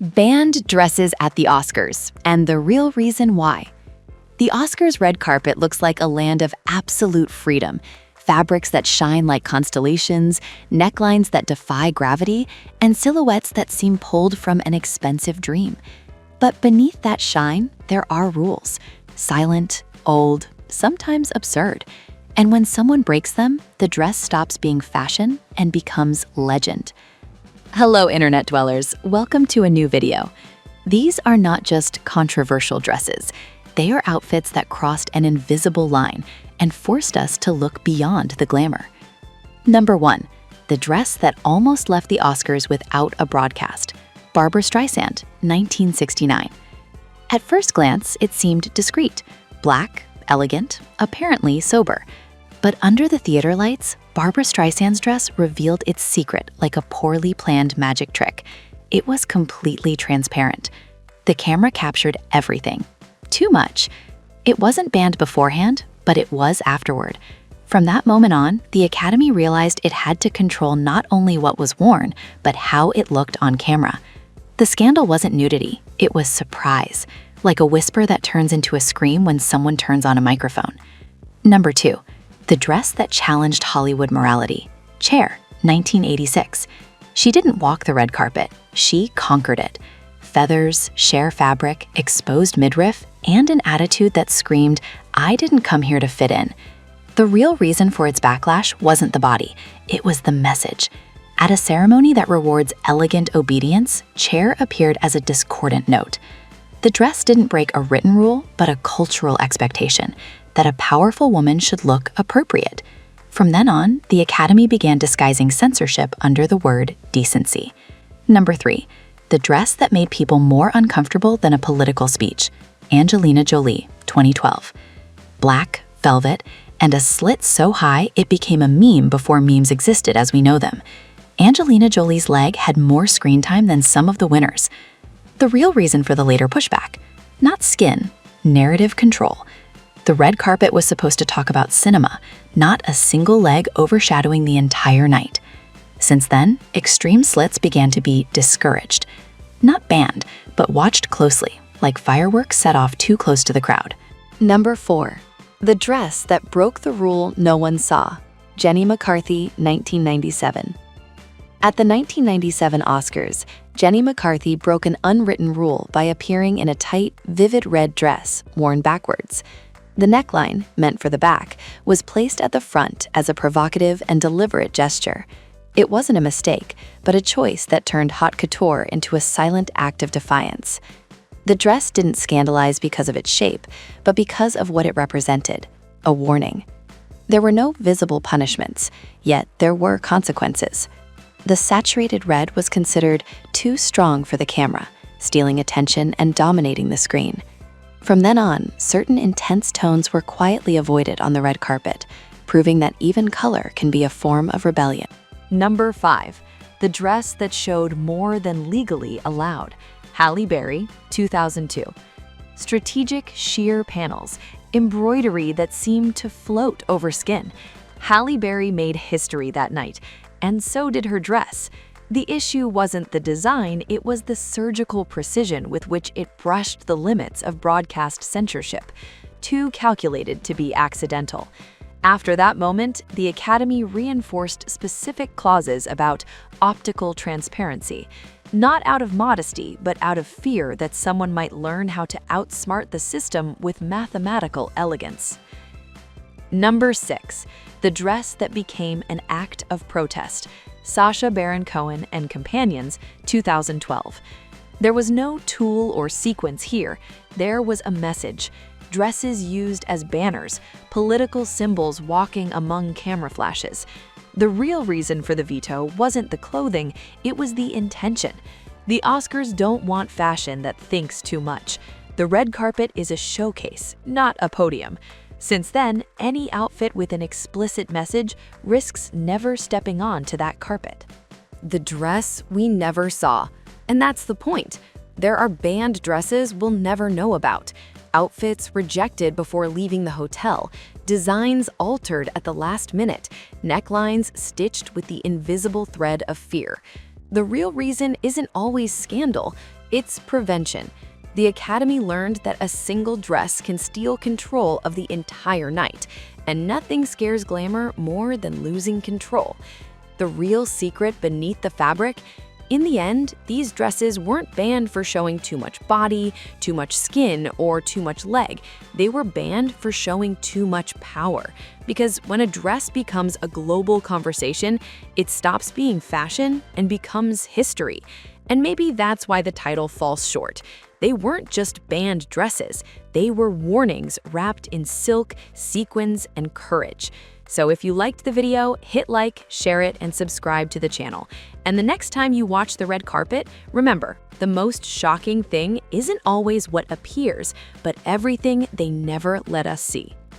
Banned dresses at the Oscars, and the real reason why. The Oscars red carpet looks like a land of absolute freedom. Fabrics that shine like constellations, necklines that defy gravity, and silhouettes that seem pulled from an expensive dream. But beneath that shine, there are rules. Silent, old, sometimes absurd. And when someone breaks them, the dress stops being fashion and becomes legend. Hello, internet dwellers. Welcome to a new video. These are not just controversial dresses. They are outfits that crossed an invisible line and forced us to look beyond the glamour. Number 1. The dress that almost left the Oscars without a broadcast. Barbra Streisand, 1969. At first glance, it seemed discreet, black, elegant, apparently sober. But under the theater lights, Barbra Streisand's dress revealed its secret like a poorly planned magic trick. It was completely transparent. The camera captured everything. Too much. It wasn't banned beforehand, but it was afterward. From that moment on, the Academy realized it had to control not only what was worn, but how it looked on camera. The scandal wasn't nudity, it was surprise, like a whisper that turns into a scream when someone turns on a microphone. Number 2. The dress that challenged Hollywood morality. Cher, 1986. She didn't walk the red carpet, she conquered it. Feathers, sheer fabric, exposed midriff, and an attitude that screamed, "I didn't come here to fit in." The real reason for its backlash wasn't the body, it was the message. At a ceremony that rewards elegant obedience, Cher appeared as a discordant note. The dress didn't break a written rule, but a cultural expectation that a powerful woman should look appropriate. From then on, the Academy began disguising censorship under the word decency. Number 3. The dress that made people more uncomfortable than a political speech. Angelina Jolie, 2012. Black, velvet, and a slit so high it became a meme before memes existed as we know them. Angelina Jolie's leg had more screen time than some of the winners. The real reason for the later pushback? Not skin, narrative control. The red carpet was supposed to talk about cinema, not a single leg overshadowing the entire night. Since then, extreme slits began to be discouraged. Not banned, but watched closely, like fireworks set off too close to the crowd. Number 4. The dress that broke the rule no one saw. Jenny McCarthy, 1997. At the 1997 Oscars, Jenny McCarthy broke an unwritten rule by appearing in a tight, vivid red dress, worn backwards. The neckline, meant for the back, was placed at the front as a provocative and deliberate gesture. It wasn't a mistake, but a choice that turned haute couture into a silent act of defiance. The dress didn't scandalize because of its shape, but because of what it represented, a warning. There were no visible punishments, yet there were consequences. The saturated red was considered too strong for the camera, stealing attention and dominating the screen. From then on, certain intense tones were quietly avoided on the red carpet, proving that even color can be a form of rebellion. Number 5. The dress that showed more than legally allowed. Halle Berry, 2002. Strategic sheer panels, embroidery that seemed to float over skin. Halle Berry made history that night, and so did her dress. The issue wasn't the design, it was the surgical precision with which it brushed the limits of broadcast censorship, too calculated to be accidental. After that moment, the Academy reinforced specific clauses about optical transparency, not out of modesty, but out of fear that someone might learn how to outsmart the system with mathematical elegance. Number 6. The dress that became an act of protest. Sacha Baron Cohen and Companions, 2012. There was no tool or sequence here. There was a message. Dresses used as banners, political symbols walking among camera flashes. The real reason for the veto wasn't the clothing, it was the intention. The Oscars don't want fashion that thinks too much. The red carpet is a showcase, not a podium. Since then, any outfit with an explicit message risks never stepping on to that carpet. The dress we never saw. And that's the point. There are banned dresses we'll never know about. Outfits rejected before leaving the hotel, designs altered at the last minute, necklines stitched with the invisible thread of fear. The real reason isn't always scandal, It's prevention. The Academy learned that a single dress can steal control of the entire night, and nothing scares glamour more than losing control. The real secret beneath the fabric? In the end, these dresses weren't banned for showing too much body, too much skin, or too much leg. They were banned for showing too much power. Because when a dress becomes a global conversation, it stops being fashion and becomes history. And maybe that's why the title falls short. They weren't just banned dresses, they were warnings wrapped in silk, sequins, and courage. So if you liked the video, hit like, share it, and subscribe to the channel. And the next time you watch the red carpet, remember, the most shocking thing isn't always what appears, but everything they never let us see.